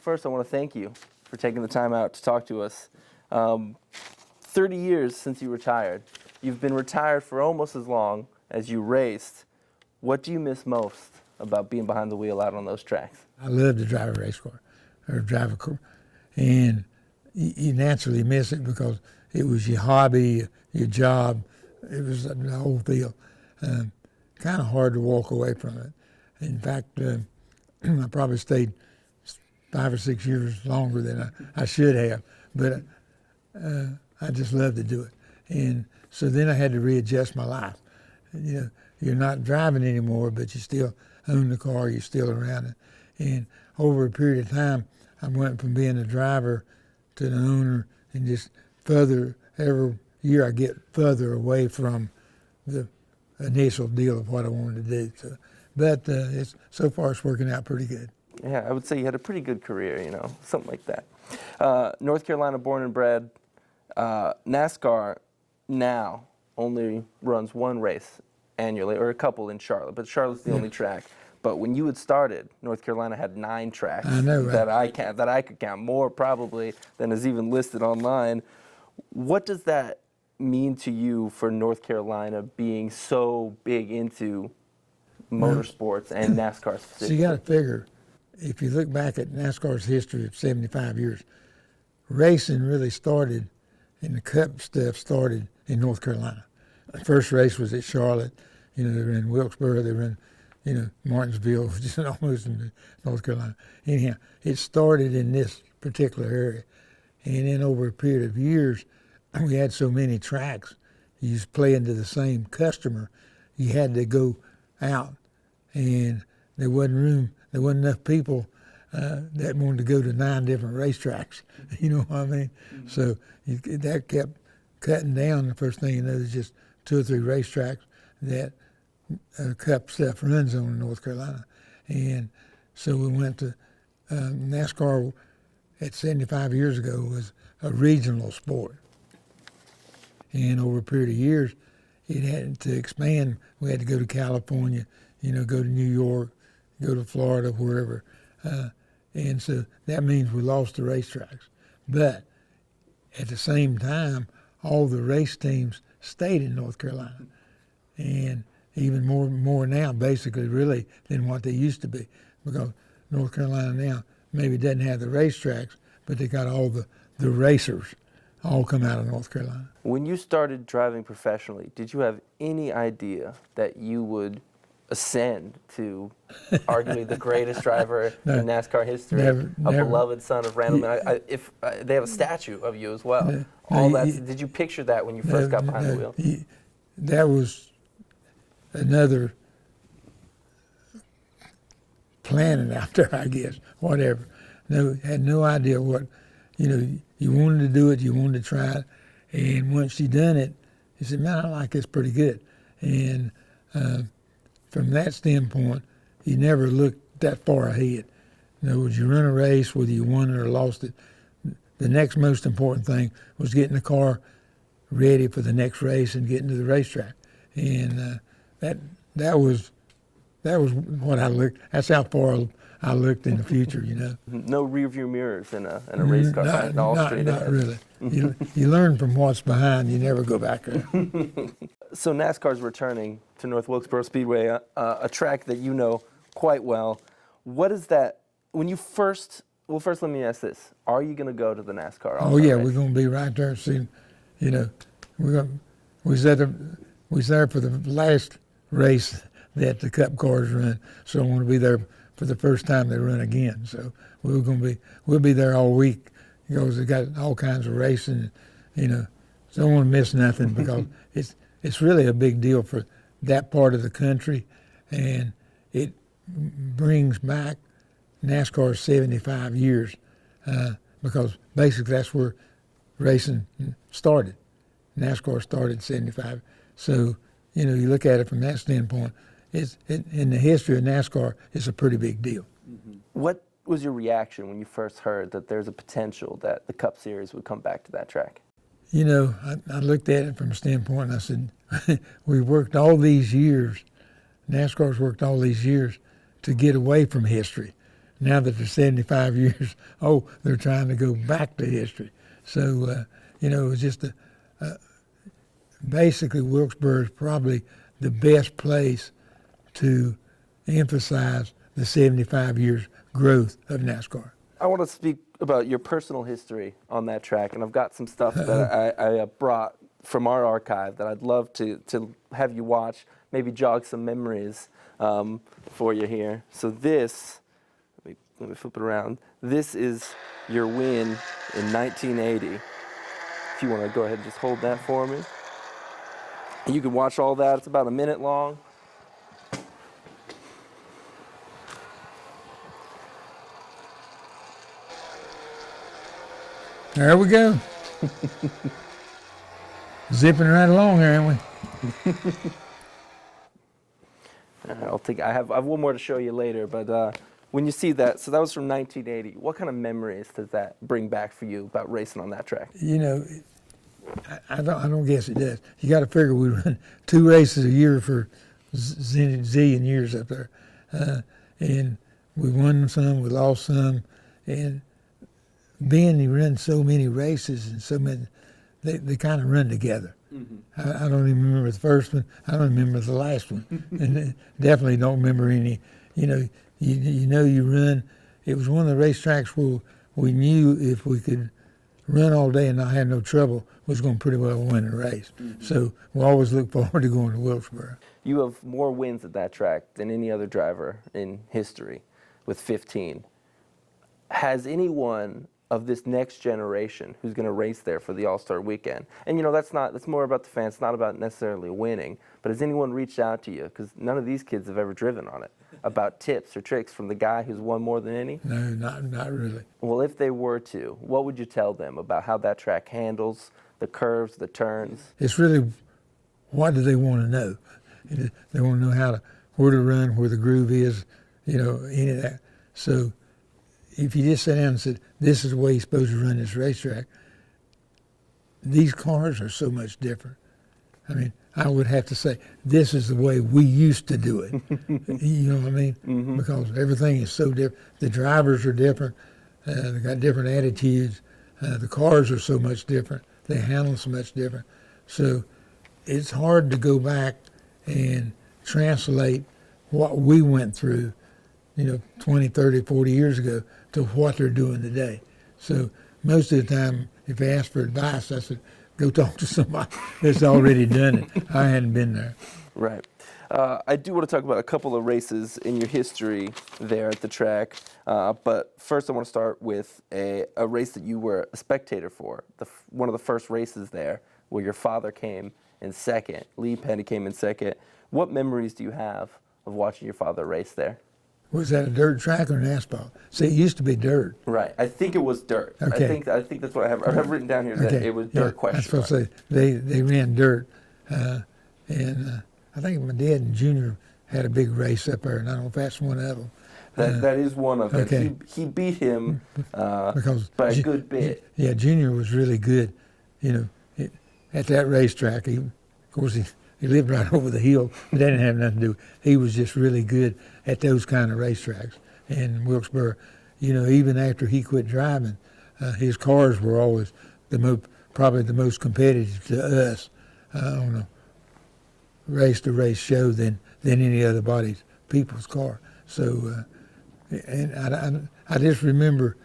first I want to thank you for taking the time out to talk to us. 30 years since you retired. You've been retired for almost as long as you raced. What do you miss most about being behind the wheel out on those tracks? I love to drive a race car, or drive a car, and you naturally miss it because it was your hobby, your job. It was the whole deal. Kind of hard to walk away from it. In fact, I probably stayed 5 or 6 years longer than I should have, but I just love to do it. And so then I had to readjust my life. You know, you're not driving anymore, but you still own the car, you're still around it. And over a period of time, I went from being a driver to the owner, and just further, every year I get further away from the initial deal of what I wanted to do. So, but so far it's working out pretty good. Yeah, I would say you had a pretty good career, you know, something like that. North Carolina born and bred. NASCAR now only runs one race annually, or a couple in Charlotte, but Charlotte's the only track. But when you had started, North Carolina had 9 tracks. I know, right? that I could count, more probably than is even listed online. What does that mean to you for North Carolina being so big into motorsports and NASCAR specifically? So you got to figure, if you look back at NASCAR's history of 75 years, racing really started, and the Cup stuff started in North Carolina. The first race was at Charlotte. You know, they were in Wilkesboro, they were in, you know, Martinsville, just almost in North Carolina. Anyhow, it started in this particular area. And then over a period of years, we had so many tracks, you just play into the same customer, you had to go out, and there wasn't room, there wasn't enough people that wanted to go to 9 different racetracks. You know what I mean? Mm-hmm. So that kept cutting down. The first thing you know, there's just 2 or 3 racetracks that Cup stuff runs on in North Carolina. And so we went to NASCAR at 75 years ago was a regional sport. And over a period of years, it had to expand. We had to go to California, you know, go to New York, go to Florida, wherever. And so that means we lost the racetracks. But at the same time, all the race teams stayed in North Carolina. And even more now, basically, really, than what they used to be. Because North Carolina now maybe doesn't have the racetracks, but they got all the racers all come out of North Carolina. When you started driving professionally, did you have any idea that you would ascend to arguably the greatest driver in NASCAR history, never. Beloved son of Randleman? If they have a statue of you as well. Did you picture that when you first got behind the wheel? That was another planet out there, I guess, whatever. Had no idea what, you know, you wanted to do it, you wanted to try it, and once you done it, you said, man, I like this pretty good. And from that standpoint, you never looked that far ahead. In other words, you run a race, whether you won it or lost it, the next most important thing was getting the car ready for the next race and getting to the racetrack. And that was what I looked. That's how far I looked in the future, you know. No rear view mirrors in a race car. Not really. You learn from what's behind. You never go back there. So NASCAR's returning to North Wilkesboro Speedway, a track that you know quite well. What is that? When you first let me ask this: are you going to go to the NASCAR? Oh yeah, we're going to be right there. See, you know, we was there for the last race that the Cup cars run, so I want to be there for the first time they run again. So we'll be there all week because they got all kinds of racing, you know. So I don't want to miss nothing because it's really a big deal for that part of the country, and it brings back NASCAR's 75 years because basically that's where racing started. NASCAR started in 75. So, you know, you look at it from that standpoint, in the history of NASCAR, it's a pretty big deal. Mm-hmm. What was your reaction when you first heard that there's a potential that the Cup Series would come back to that track? You know, I looked at it from a standpoint and I said, we worked all these years, NASCAR's worked all these years to get away from history. now that they're 75 years old, they're trying to go back to history. So, you know, it was just basically Wilkesboro is probably the best place to emphasize the 75 years growth of NASCAR. I want to speak about your personal history on that track, and I've got some stuff that I brought from our archive that I'd love to have you watch, maybe jog some memories for you here. So this, let me flip it around. This is your win in 1980. If you want to go ahead and just hold that for me. You can watch all that. It's about a minute long. There we go. Zipping right along, aren't we? I have one more to show you later, but when you see that, so that was from 1980. What kind of memories does that bring back for you about racing on that track? You know, I don't guess it does. You got to figure we run 2 races a year for zillion years up there, and we won some, we lost some, and being you run so many races and so many, they kind of run together. Mm-hmm. I don't even remember the first one. I don't remember the last one, and definitely don't remember any. You know, you run. It was one of the racetracks where we knew if we could run all day and not have no trouble, was going to pretty well win the race. Mm-hmm. So we always look forward to going to Wilkesboro. You have more wins at that track than any other driver in history, with 15. Has anyone of this next generation who's going to race there for the All-Star Weekend, and you know that's more about the fans, it's not about necessarily winning, but has anyone reached out to you, because none of these kids have ever driven on it, about tips or tricks from the guy who's won more than any? No, not really. Well, if they were to, what would you tell them about how that track handles the curves, the turns? It's really, what do they want to know? They want to know where to run, where the groove is, you know, any of that. So if you just sat down and said, this is the way you're supposed to run this racetrack, these cars are so much different. I mean, I would have to say, this is the way we used to do it. You know what I mean? Mm-hmm. Because everything is so different. The drivers are different. They got different attitudes. The cars are so much different. They handle so much different. So it's hard to go back and translate what we went through, you know, 20, 30, 40 years ago to what they're doing today. So most of the time, if they ask for advice, I said, go talk to somebody that's already done it. I hadn't been there. Right. I do want to talk about a couple of races in your history there at the track, but first I want to start with a race that you were a spectator for, one of the first races there where your father came in second, Lee Penny came in second. What memories do you have of watching your father race there? Was that a dirt track or an asphalt? See, it used to be dirt. Right. I think it was dirt. Okay. I think that's what I have written down here, that it was dirt question. I was supposed to say, they ran dirt. And I think my dad and Junior had a big race up there, and I don't know if that's one of them. That is one of them. Okay. He beat him because by a good bit. Yeah, Junior was really good. You know, at that racetrack, of course, he lived right over the hill. It didn't have nothing to do. He was just really good at those kind of racetracks. And Wilkesboro, you know, even after he quit driving, his cars were always probably the most competitive to us on a race-to-race show than any other people's car. So, and I just remember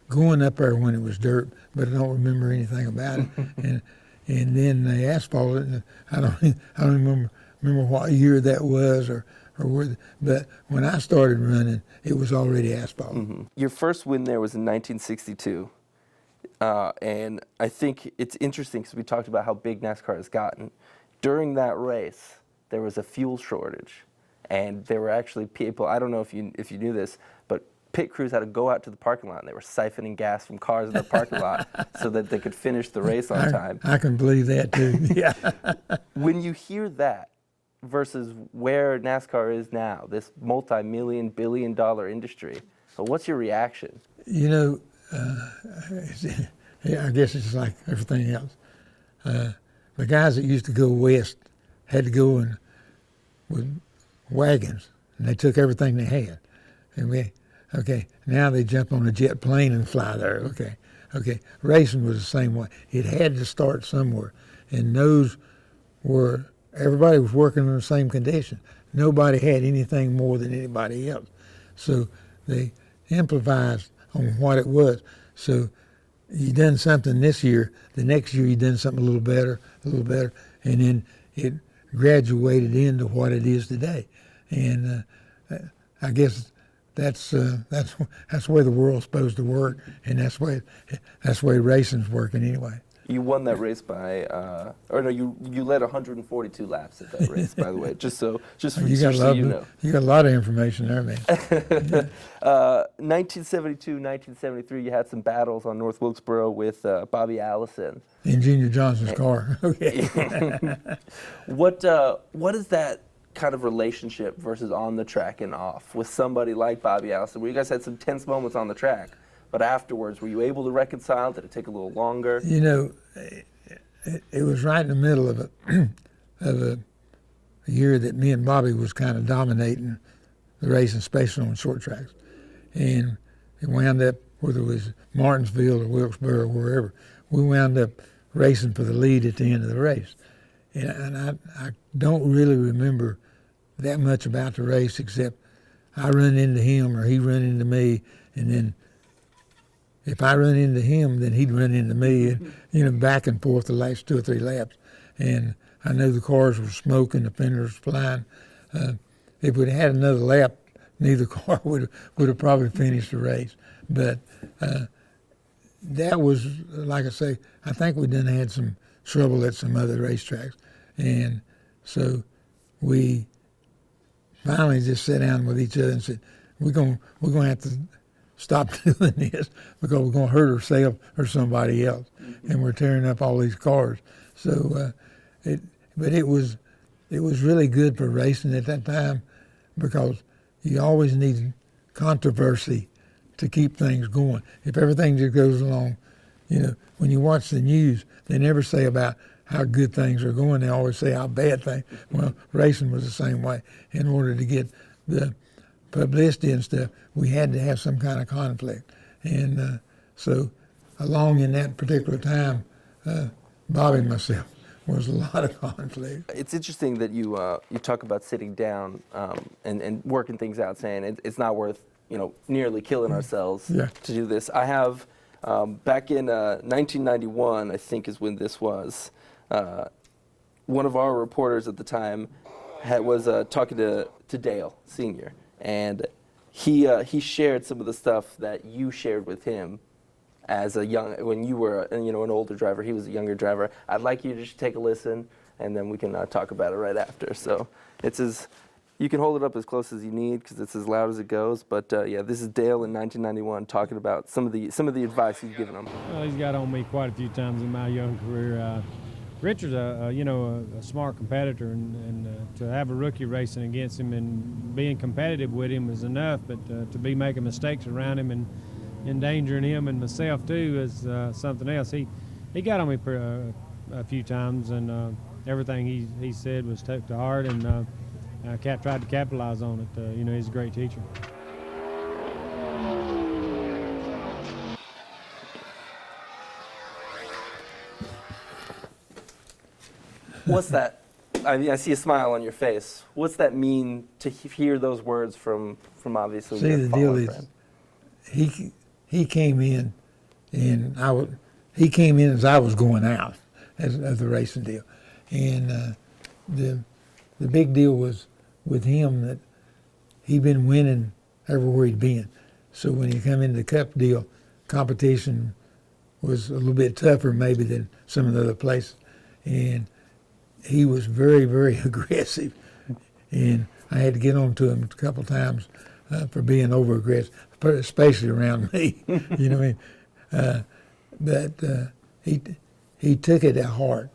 going up there when it was dirt, but I don't remember anything about it. And then they asphalted, and I don't remember what year that was or where. But when I started running, it was already asphalt. Mm-hmm. Your first win there was in 1962, and I think it's interesting because we talked about how big NASCAR has gotten. During that race, there was a fuel shortage, and there were actually people. I don't know if you knew this, but pit crews had to go out to the parking lot, and they were siphoning gas from cars in the parking lot so that they could finish the race on time. I can believe that too. Yeah. When you hear that versus where NASCAR is now, this multi-million, billion-dollar industry, so what's your reaction? You know, I guess it's like everything else. The guys that used to go west had to go in with wagons, and they took everything they had. And Okay, now they jump on a jet plane and fly there. Okay. Racing was the same way. It had to start somewhere, and those were everybody was working in the same condition. Nobody had anything more than anybody else, so they improvised on what it was. So you done something this year, the next year you done something a little better, and then it graduated into what it is today. And I guess that's the way the world's supposed to work, and that's the way racing's working anyway. You won that race by, you led 142 laps at that race, by the way. Just so you know. You got a lot of information there, man. 1972, 1973, you had some battles on North Wilkesboro with Bobby Allison. In Junior Johnson's car. Okay. What is that kind of relationship versus on the track and off with somebody like Bobby Allison, where you guys had some tense moments on the track, but afterwards, were you able to reconcile? Did it take a little longer? You know, it was right in the middle of a year that me and Bobby was kind of dominating the racing, especially on short tracks. And it wound up, whether it was Martinsville or Wilkesboro or wherever, we wound up racing for the lead at the end of the race. And I don't really remember that much about the race, except I run into him or he run into me, and then if I run into him, then he'd run into me, and, back and forth the last 2 or 3 laps. And I know the cars were smoking, the fenders were flying. If we'd had another lap, neither car would have probably finished the race. But that was, like I say, I think we done had some trouble at some other racetracks. And so we finally just sat down with each other and said, we're gonna have to stop doing this because we're going to hurt ourselves or somebody else, and we're tearing up all these cars. So, but it was really good for racing at that time, because you always need controversy to keep things going. If everything just goes along, when you watch the news, they never say about how good things are going. They always say how bad things. Well, racing was the same way. In order to get the publicity and stuff, we had to have some kind of conflict. And so along in that particular time, Bobby and myself was a lot of conflict. It's interesting that you talk about sitting down and working things out, saying it's not worth nearly killing ourselves to do this. I have back in 1991, I think is when this was. One of our reporters at the time was talking to Dale Sr., and he shared some of the stuff that you shared with him as when you were an older driver. He was a younger driver. I'd like you to just take a listen, and then we can talk about it right after. So you can hold it up as close as you need because it's as loud as it goes. But this is Dale in 1991 talking about some of the advice he's given him. Well, he's got on me quite a few times in my young career. Richard's a smart competitor, and to have a rookie racing against him and being competitive with him is enough, but to be making mistakes around him and endangering him and myself too is something else. He got on me a few times, and everything he said was took to heart, and I tried to capitalize on it. He's a great teacher. What's that? I see a smile on your face. What's that mean to hear those words from obviously your fallen friend? He came in, and he came in as I was going out as the racing deal, and the big deal was with him that he'd been winning everywhere he'd been. So when he come into the Cup deal, competition was a little bit tougher maybe than some of the other places, and he was very, very aggressive, and I had to get on to him a couple times for being over aggressive, especially around me. You know what I mean? But he took it at heart.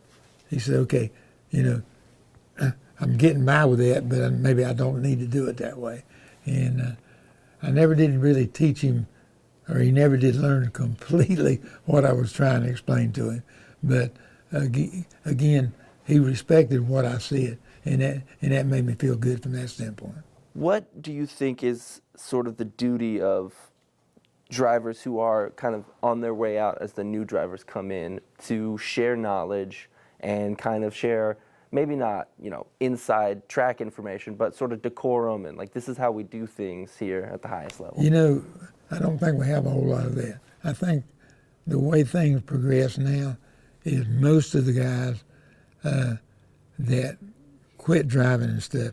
He said, "Okay, I'm getting by with that, but maybe I don't need to do it that way." And I never did really teach him, or he never did learn completely what I was trying to explain to him. But again, he respected what I said, and that made me feel good from that standpoint. What do you think is sort of the duty of drivers who are kind of on their way out as the new drivers come in to share knowledge and kind of share, maybe not, inside track information, but sort of decorum and like, this is how we do things here at the highest level? I don't think we have a whole lot of that. I think the way things progress now is most of the guys that quit driving and stuff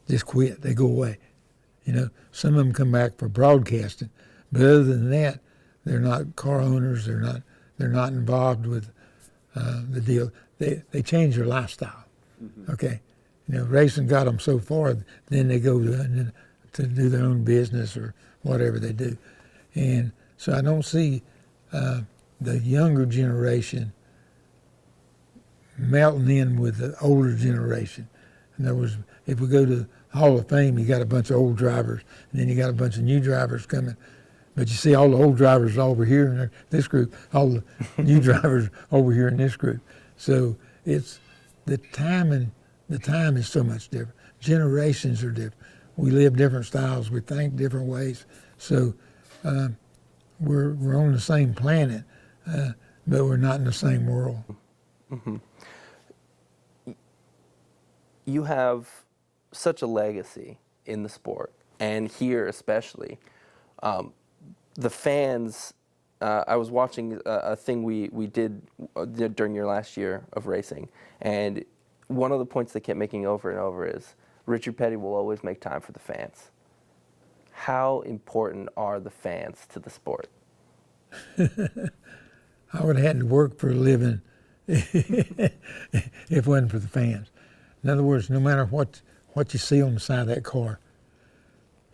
just quit. They go away. Some of them come back for broadcasting, but other than that, they're not car owners. They're not involved with the deal. They change their lifestyle. Mm-hmm. Okay, racing got them so far. Then they go to do their own business or whatever they do, and so I don't see the younger generation melting in with the older generation. In other words, if we go to Hall of Fame, you got a bunch of old drivers, and then you got a bunch of new drivers coming. But you see all the old drivers over here in this group, all the new drivers over here in this group. So it's the time is so much different. Generations are different. We live different styles. We think different ways. So we're on the same planet, but we're not in the same world. Mm-hmm. You have such a legacy in the sport, and here especially. The fans, I was watching a thing we did during your last year of racing, and one of the points they kept making over and over is Richard Petty will always make time for the fans. How important are the fans to the sport? I would have had to work for a living if it wasn't for the fans. In other words, no matter what you see on the side of that car,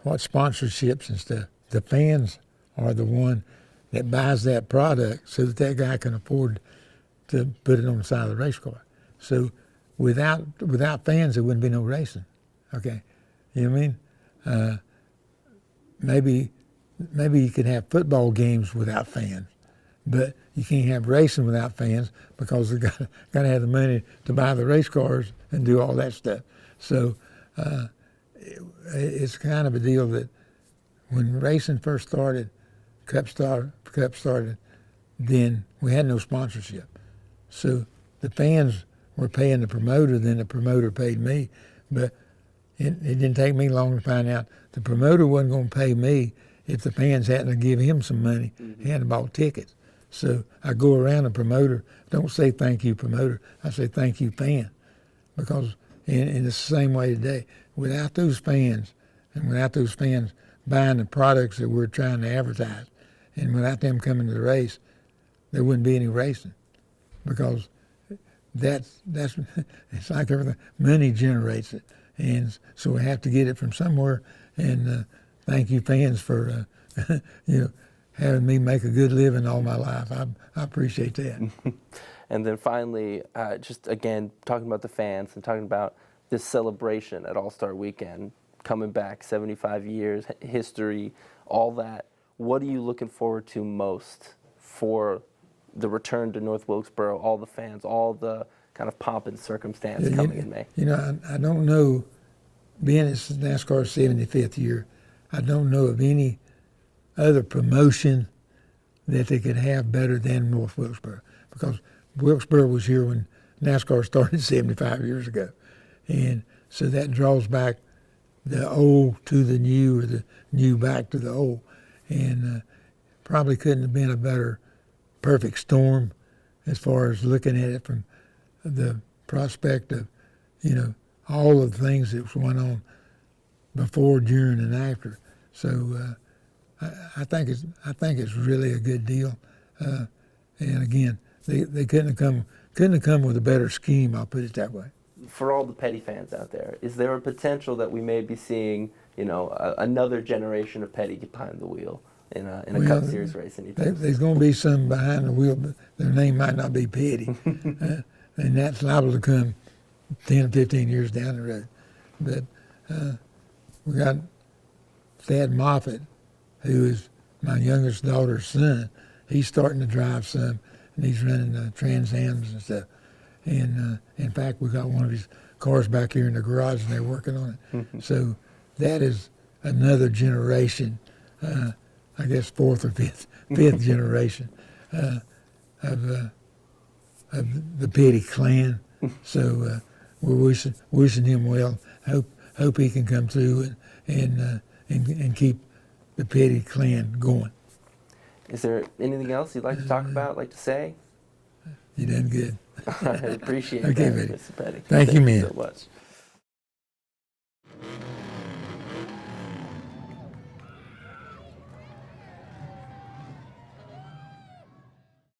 what sponsorships and stuff, the fans are the one that buys that product so that guy can afford to put it on the side of the race car. So without fans, there wouldn't be no racing. Okay, you know what I mean? Maybe you could have football games without fans, but you can't have racing without fans because they got to have the money to buy the race cars and do all that stuff. So it's kind of a deal that when racing first started, Cup started, then we had no sponsorship. So the fans were paying the promoter, then the promoter paid me. But it didn't take me long to find out the promoter wasn't going to pay me if the fans hadn't to give him some money. Mm-hmm. He hadn't bought tickets. So I go around the promoter, don't say thank you promoter, I say thank you fan. Because in the same way today, without those fans and without those fans buying the products that we're trying to advertise, and without them coming to the race, there wouldn't be any racing, because that's it's like everything. Money generates it, and so we have to get it from somewhere. And thank you, fans, for having me make a good living all my life. I appreciate that. And then finally, just again talking about the fans and talking about this celebration at All-Star Weekend, coming back 75 years, history, all that. What are you looking forward to most for the return to North Wilkesboro, all the fans, all the kind of pomp and circumstance coming in May? I don't know, being it's NASCAR's 75th year, I don't know of any other promotion that they could have better than North Wilkesboro, because Wilkesboro was here when NASCAR started 75 years ago. And so that draws back the old to the new, or the new back to the old. And probably couldn't have been a better perfect storm as far as looking at it from the prospect of, all of the things that went on before, during, and after. So I think it's really a good deal. And again, they couldn't have come with a better scheme. I'll put it that way. For all the Petty fans out there, is there a potential that we may be seeing, another generation of Petty get behind the wheel in a Cup Series race? There's going to be some behind the wheel, but their name might not be Petty, and that's liable to come 10 or 15 years down the road. But we got Thad Moffitt, who is my youngest daughter's son. He's starting to drive some, and he's running Trans Ams and stuff. And in fact, we got one of his cars back here in the garage, and they're working on it. Mm-hmm. So that is another generation, I guess fourth or fifth generation of the Petty clan. So we're wishing him well. Hope he can come through and keep the Petty clan going. Is there anything else you'd like to talk about, like to say? You done good. I appreciate Okay, that, buddy. Mr. Petty. Thank you, man. So much.